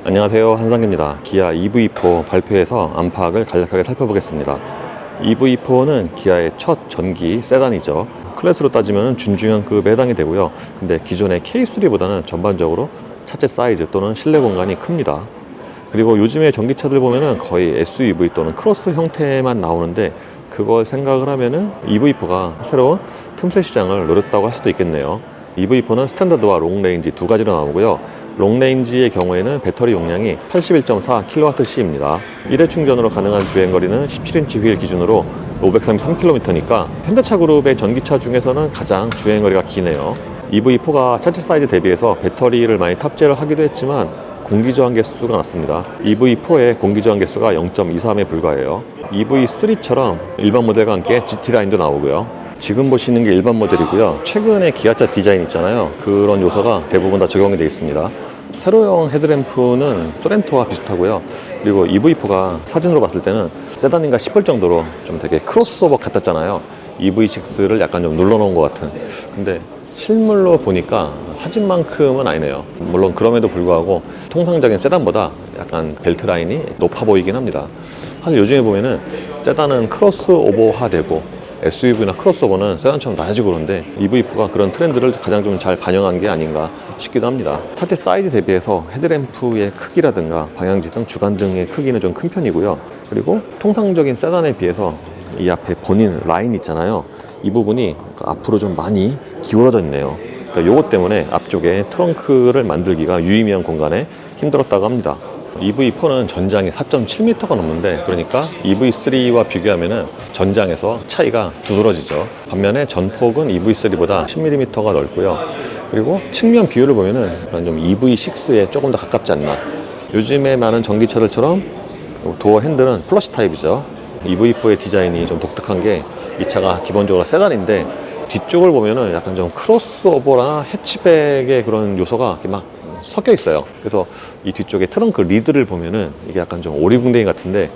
안녕하세요, 한상규입니다. 기아 EV4 발표에서 안팎을 간략하게 살펴보겠습니다. EV4는 기아의 첫 전기 세단이죠. 클래스로 따지면 준중형급에 해당이 되고요. 근데 기존의 K3보다는 전반적으로 차체 사이즈 또는 실내 공간이 큽니다. 그리고 요즘의 전기차들 보면은 거의 SUV 또는 크로스 형태만 나오는데, 그걸 생각을 하면은 EV4가 새로운 틈새 시장을 노렸다고 할 수도 있겠네요. EV4는 스탠다드와 롱레인지 두 가지로 나오고요. 롱레인지의 경우에는 배터리 용량이 81.4kWh입니다. 1회 충전으로 가능한 주행거리는 17인치 휠 기준으로 533km니까 현대차 그룹의 전기차 중에서는 가장 주행거리가 기네요. EV4가 차체 사이즈 대비해서 배터리를 많이 탑재를 하기도 했지만 공기저항 개수가 낮습니다. EV4의 공기저항 개수가 0.23에 불과해요. EV3처럼 일반 모델과 함께 GT라인도 나오고요. 지금 보시는 게 일반 모델이고요. 최근에 기아차 디자인 있잖아요. 그런 요소가 대부분 다 적용이 되어 있습니다. 세로형 헤드램프는 소렌토와 비슷하고요. 그리고 EV4가 사진으로 봤을 때는 세단인가 싶을 정도로 좀 되게 크로스오버 같았잖아요. EV6를 약간 좀 눌러놓은 것 같은. 근데 실물로 보니까 사진만큼은 아니네요. 물론 그럼에도 불구하고 통상적인 세단보다 약간 벨트 라인이 높아 보이긴 합니다. 사실 요즘에 보면은 세단은 크로스오버화되고 SUV나 크로스오버는 세단처럼 낮아지고 그런데 EV4가 그런 트렌드를 가장 좀 잘 반영한 게 아닌가 싶기도 합니다. 차체 사이즈 대비해서 헤드램프의 크기라든가 방향지 등 주간등의 크기는 좀 큰 편이고요. 그리고 통상적인 세단에 비해서 이 앞에 본인 라인 있잖아요. 이 부분이 앞으로 좀 많이 기울어져 있네요. 그러니까 요것 때문에 앞쪽에 트렁크를 만들기가 유의미한 공간에 힘들었다고 합니다. EV4는 전장이 4.7m가 넘는데, 그러니까 EV3와 비교하면 전장에서 차이가 두드러지죠. 반면에 전폭은 EV3보다 10mm가 넓고요. 그리고 측면 비율을 보면은 좀 EV6에 조금 더 가깝지 않나. 요즘에 많은 전기차들처럼 도어 핸들은 플러시 타입이죠. EV4의 디자인이 좀 독특한 게, 이 차가 기본적으로 세단인데 뒤쪽을 보면은 약간 좀 크로스오버나 해치백의 그런 요소가 막 섞여 있어요. 그래서 이 뒤쪽에 트렁크 리드를 보면은 이게 약간 좀 오리궁뎅이 같은데,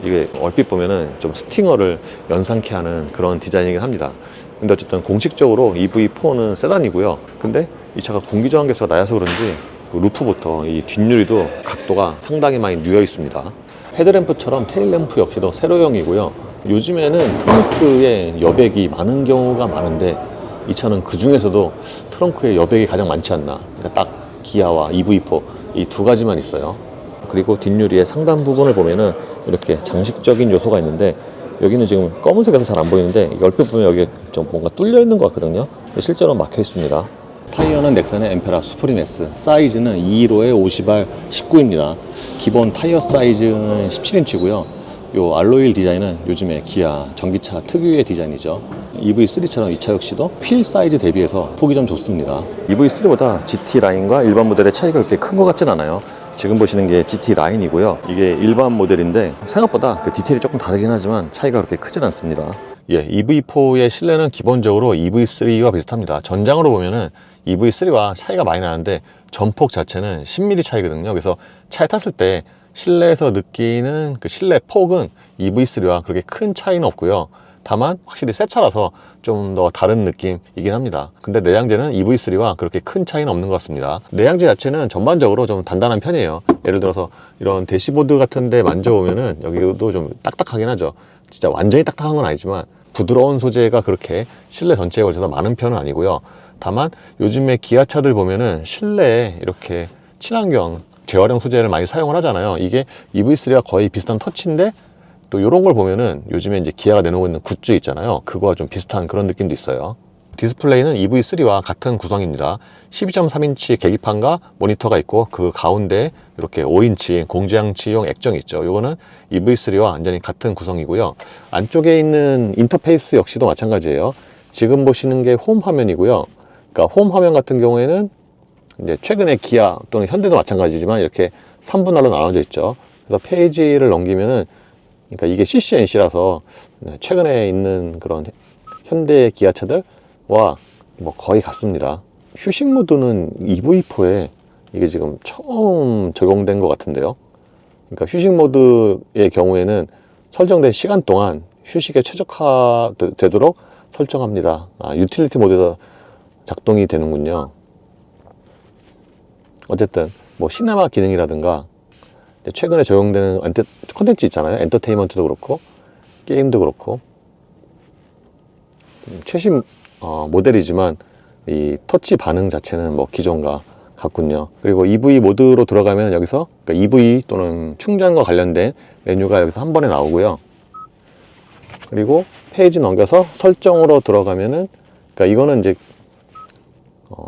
이게 얼핏 보면은 좀 스팅어를 연상케 하는 그런 디자인이긴 합니다. 근데 어쨌든 공식적으로 EV4는 세단이고요. 근데 이 차가 공기저항 개수가 낮아서 그런지 그 루프부터 이 뒷유리도 각도가 상당히 많이 뉘어 있습니다. 헤드램프처럼 테일램프 역시도 세로형이고요. 요즘에는 트렁크에 여백이 많은 경우가 많은데, 이 차는 그 중에서도 트렁크에 여백이 가장 많지 않나. 그러니까 딱 기아와 EV4 이 두 가지만 있어요. 그리고 뒷유리의 상단 부분을 보면은 이렇게 장식적인 요소가 있는데, 여기는 지금 검은색에서 잘 안 보이는데 이게 얼핏 보면 여기 좀 뭔가 뚫려 있는 것 같거든요. 실제로 막혀 있습니다. 타이어는 넥센의 엠페라 수프림 S, 사이즈는 215에 50R 19입니다. 기본 타이어 사이즈는 17인치고요. 요 알로이 디자인은 요즘에 기아 전기차 특유의 디자인이죠. EV3처럼 이 차 역시도 휠 사이즈 대비해서 폭이 좀 좋습니다. EV3보다 GT 라인과 일반 모델의 차이가 그렇게 큰 것 같진 않아요. 지금 보시는 게 GT 라인이고요. 이게 일반 모델인데 생각보다 그 디테일이 조금 다르긴 하지만 차이가 그렇게 크진 않습니다. 예, EV4의 실내는 기본적으로 EV3와 비슷합니다. 전장으로 보면은 EV3와 차이가 많이 나는데 전폭 자체는 10mm 차이거든요. 그래서 차에 탔을 때 실내에서 느끼는 그 실내 폭은 EV3와 그렇게 큰 차이는 없고요. 다만 확실히 새 차라서 좀 더 다른 느낌이긴 합니다. 근데 내장재는 EV3와 그렇게 큰 차이는 없는 것 같습니다. 내장재 자체는 전반적으로 좀 단단한 편이에요. 예를 들어서 이런 대시보드 같은 데 만져보면은 여기도 좀 딱딱하긴 하죠. 진짜 완전히 딱딱한 건 아니지만 부드러운 소재가 그렇게 실내 전체에 걸쳐서 많은 편은 아니고요. 다만 요즘에 기아차들 보면은 실내에 이렇게 친환경 재활용 소재를 많이 사용을 하잖아요. 이게 EV3와 거의 비슷한 터치인데, 또 이런 걸 보면은 요즘에 이제 기아가 내놓고 있는 굿즈 있잖아요. 그거와 좀 비슷한 그런 느낌도 있어요. 디스플레이는 EV3와 같은 구성입니다. 12.3인치 계기판과 모니터가 있고, 그 가운데 이렇게 5인치 공조장치용 액정이 있죠. 이거는 EV3와 완전히 같은 구성이고요. 안쪽에 있는 인터페이스 역시도 마찬가지예요. 지금 보시는 게 홈 화면이고요. 그러니까 홈 화면 같은 경우에는 이제 최근에 기아 또는 현대도 마찬가지지만 이렇게 3분할로 나눠져 있죠. 그래서 페이지를 넘기면은, 그러니까 이게 CCNC라서 최근에 있는 그런 현대 기아차들과 뭐 거의 같습니다. 휴식 모드는 EV4에 이게 지금 처음 적용된 것 같은데요. 그러니까 휴식 모드의 경우에는 설정된 시간 동안 휴식에 최적화되도록 설정합니다. 유틸리티 모드에서 작동이 되는군요. 어쨌든 뭐 시네마 기능이라든가 최근에 적용되는 콘텐츠 있잖아요. 엔터테인먼트도 그렇고 게임도 그렇고 최신 모델이지만 이 터치 반응 자체는 뭐 기존과 같군요. 그리고 EV 모드로 들어가면 여기서 그러니까 EV 또는 충전과 관련된 메뉴가 여기서 한 번에 나오고요. 그리고 페이지 넘겨서 설정으로 들어가면은 그러니까 이거는 이제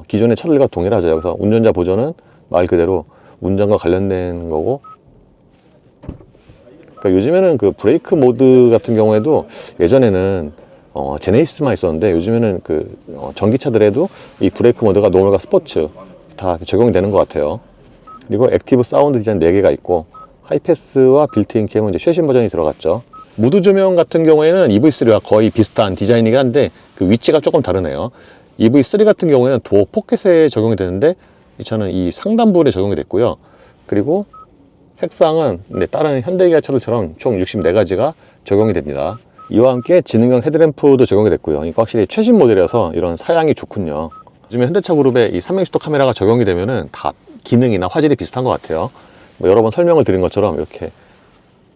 기존의 차들과 동일하죠. 여기서 운전자 보조는 말 그대로 운전과 관련된 거고, 그러니까 요즘에는 그 브레이크 모드 같은 경우에도 예전에는 제네시스만 있었는데 요즘에는 그 전기차들에도 이 브레이크 모드가 노멀과 스포츠 다 적용이 되는 것 같아요. 그리고 액티브 사운드 디자인 4개가 있고 하이패스와 빌트인 캠은 이제 최신 버전이 들어갔죠. 무드 조명 같은 경우에는 EV3와 거의 비슷한 디자인이긴 한데 그 위치가 조금 다르네요. EV3 같은 경우에는 도어 포켓에 적용이 되는데 이 차는 이 상단 부분에 적용이 됐고요. 그리고 색상은 다른 현대기아 차들처럼 총 64가지가 적용이 됩니다. 이와 함께 지능형 헤드램프도 적용이 됐고요. 그러니까 확실히 최신 모델이라서 이런 사양이 좋군요. 요즘에 현대차 그룹에 이 360도 카메라가 적용이 되면은 다 기능이나 화질이 비슷한 것 같아요. 뭐 여러 번 설명을 드린 것처럼 이렇게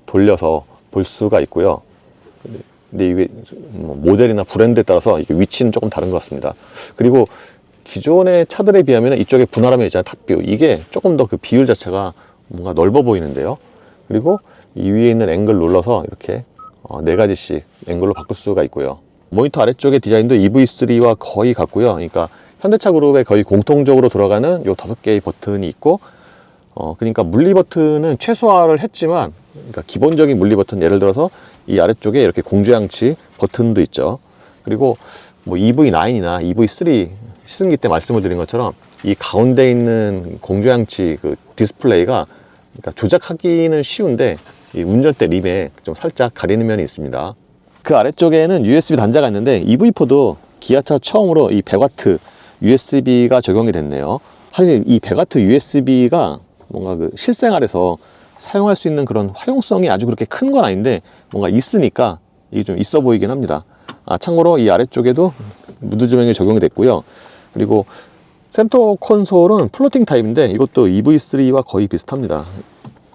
돌려서 볼 수가 있고요. 근데 이게 모델이나 브랜드에 따라서 이게 위치는 조금 다른 것 같습니다. 그리고 기존의 차들에 비하면 이쪽에 분할하면 있잖아요. 탑뷰. 이게 조금 더 그 비율 자체가 뭔가 넓어 보이는데요. 그리고 이 위에 있는 앵글 눌러서 이렇게 4가지씩 앵글로 바꿀 수가 있고요. 모니터 아래쪽의 디자인도 EV3와 거의 같고요. 그러니까 현대차 그룹에 거의 공통적으로 들어가는 요 5개의 버튼이 있고, 그러니까 물리 버튼은 최소화를 했지만, 그러니까 기본적인 물리 버튼, 예를 들어서 이 아래쪽에 이렇게 공조양치 버튼도 있죠. 그리고 뭐 EV9이나 EV3 시승기 때 말씀을 드린 것처럼 이 가운데 있는 공조양치 그 디스플레이가 그러니까 조작하기는 쉬운데 이 운전대 림에 좀 살짝 가리는 면이 있습니다. 그 아래쪽에는 USB 단자가 있는데 EV4도 기아차 처음으로 이 100W USB가 적용이 됐네요. 사실 이 100W USB가 뭔가 그 실생활에서 사용할 수 있는 그런 활용성이 아주 그렇게 큰 건 아닌데 뭔가 있으니까 이게 좀 있어 보이긴 합니다. 참고로 이 아래쪽에도 무드 조명이 적용이 됐고요. 그리고 센터 콘솔은 플로팅 타입인데 이것도 EV3와 거의 비슷합니다.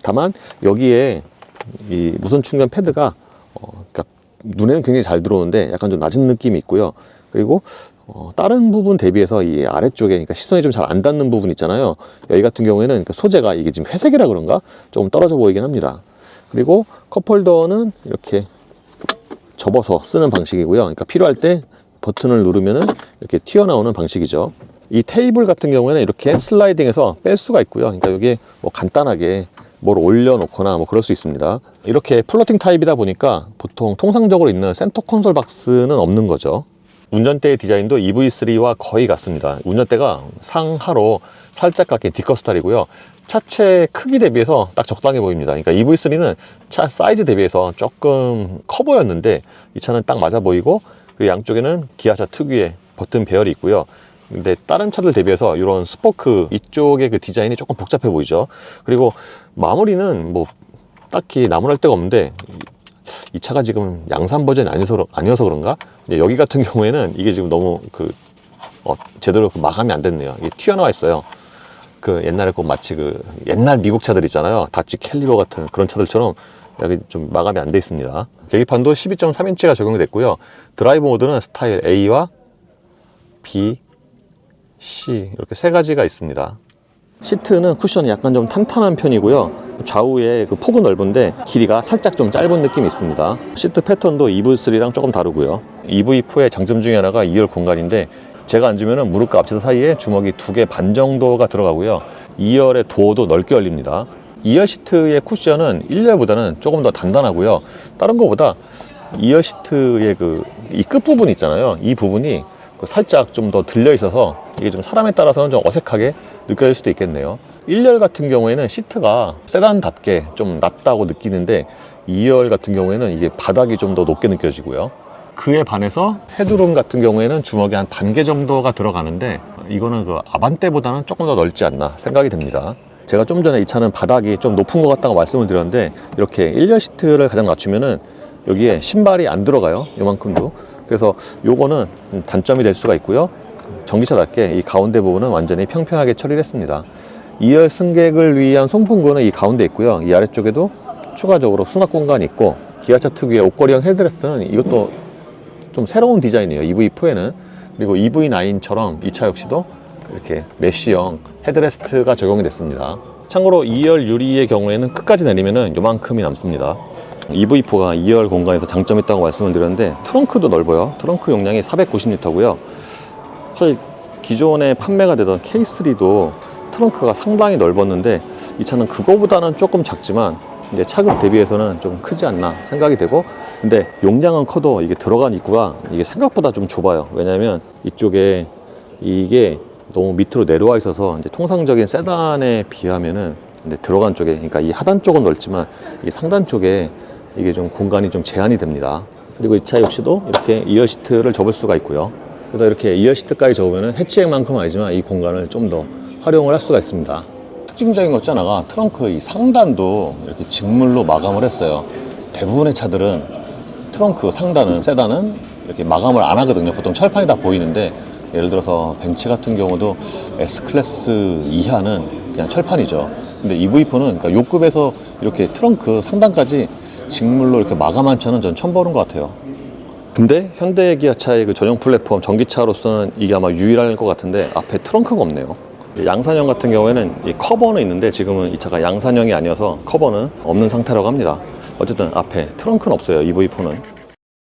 다만 여기에 이 무선 충전 패드가 그러니까 눈에는 굉장히 잘 들어오는데 약간 좀 낮은 느낌이 있고요. 그리고 다른 부분 대비해서 이 아래쪽에 그러니까 시선이 좀 잘 안 닿는 부분 있잖아요. 여기 같은 경우에는 소재가 이게 지금 회색이라 그런가 조금 떨어져 보이긴 합니다. 그리고 컵홀더는 이렇게 접어서 쓰는 방식이고요. 그러니까 필요할 때 버튼을 누르면은 이렇게 튀어나오는 방식이죠. 이 테이블 같은 경우에는 이렇게 슬라이딩해서 뺄 수가 있고요. 그러니까 여기에 뭐 간단하게 뭘 올려놓거나 뭐 그럴 수 있습니다. 이렇게 플로팅 타입이다 보니까 보통 통상적으로 있는 센터 콘솔 박스는 없는 거죠. 운전대의 디자인도 EV3와 거의 같습니다. 운전대가 상하로 살짝 깎인 디커 스타일이고요. 차체 크기 대비해서 딱 적당해 보입니다. 그러니까 EV3는 차 사이즈 대비해서 조금 커 보였는데 이 차는 딱 맞아 보이고, 그리고 양쪽에는 기아차 특유의 버튼 배열이 있고요. 근데 다른 차들 대비해서 이런 스포크 이쪽의 그 디자인이 조금 복잡해 보이죠. 그리고 마무리는 뭐 딱히 나무랄 데가 없는데 이 차가 지금 양산 버전이 아니어서 그런가? 여기 같은 경우에는 이게 지금 너무 제대로 마감이 안 됐네요. 이게 튀어나와 있어요. 그 옛날에 마치 그 옛날 미국 차들 있잖아요. 다치 캘리버 같은 그런 차들처럼 여기 좀 마감이 안 돼 있습니다. 계기판도 12.3인치가 적용이 됐고요. 드라이브 모드는 스타일 A와 B, C 이렇게 3가지가 있습니다. 시트는 쿠션이 약간 좀 탄탄한 편이고요. 좌우에 그 폭은 넓은데 길이가 살짝 좀 짧은 느낌이 있습니다. 시트 패턴도 EV3랑 조금 다르고요. EV4의 장점 중에 하나가 2열 공간인데 제가 앉으면 무릎과 앞치마 사이에 주먹이 2개 반 정도가 들어가고요. 2열의 도어도 넓게 열립니다. 2열 시트의 쿠션은 1열보다는 조금 더 단단하고요. 다른 것보다 2열 시트의 이 끝부분 있잖아요. 이 부분이 살짝 좀 더 들려 있어서 이게 좀 사람에 따라서는 좀 어색하게 느껴질 수도 있겠네요. 1열 같은 경우에는 시트가 세단답게 좀 낮다고 느끼는데 2열 같은 경우에는 이게 바닥이 좀 더 높게 느껴지고요. 그에 반해서 헤드룸 같은 경우에는 주먹이 한 반 개 정도가 들어가는데 이거는 그 아반떼보다는 조금 더 넓지 않나 생각이 듭니다. 제가 좀 전에 이 차는 바닥이 좀 높은 것 같다고 말씀을 드렸는데 이렇게 1열 시트를 가장 낮추면은 여기에 신발이 안 들어가요. 요만큼도. 그래서 요거는 단점이 될 수가 있고요. 전기차답게 이 가운데 부분은 완전히 평평하게 처리를 했습니다. 2열 승객을 위한 송풍구는 이 가운데 있고요. 이 아래쪽에도 추가적으로 수납 공간이 있고, 기아차 특유의 옷걸이형 헤드레스트는 이것도 좀 새로운 디자인이에요. EV4에는. 그리고 EV9처럼 이 차 역시도 이렇게 메쉬형 헤드레스트가 적용이 됐습니다. 참고로 2열 유리의 경우에는 끝까지 내리면은 요만큼이 남습니다. EV4가 2열 공간에서 장점이 있다고 말씀을 드렸는데, 트렁크도 넓어요. 트렁크 용량이 490리터고요. 사실 기존에 판매가 되던 K3도 트렁크가 상당히 넓었는데, 이 차는 그거보다는 조금 작지만 이제 차급 대비해서는 좀 크지 않나 생각이 되고, 근데 용량은 커도 이게 들어간 입구가 이게 생각보다 좀 좁아요. 왜냐면 이쪽에 이게 너무 밑으로 내려와 있어서 이제 통상적인 세단에 비하면은 근데 들어간 쪽에, 그러니까 이 하단 쪽은 넓지만 이 상단 쪽에 이게 좀 공간이 좀 제한이 됩니다. 그리고 이 차 역시도 이렇게 2열 시트를 접을 수가 있고요. 그래서 이렇게 2열 시트까지 접으면은 해치액만큼은 아니지만 이 공간을 좀 더 활용을 할 수가 있습니다. 특징적인 것 중 하나가 트렁크 이 상단도 이렇게 직물로 마감을 했어요. 대부분의 차들은 트렁크 상단은, 세단은 이렇게 마감을 안 하거든요. 보통 철판이 다 보이는데, 예를 들어서 벤츠 같은 경우도 S클래스 이하는 그냥 철판이죠. 근데 EV4는 그러니까 요급에서 이렇게 트렁크 상단까지 직물로 이렇게 마감한 차는 전 처음 보는 것 같아요. 근데 현대 기아차의 그 전용 플랫폼 전기차로서는 이게 아마 유일할 것 같은데, 앞에 트렁크가 없네요. 양산형 같은 경우에는 이 커버는 있는데, 지금은 이 차가 양산형이 아니어서 커버는 없는 상태라고 합니다. 어쨌든 앞에 트렁크는 없어요, EV4는.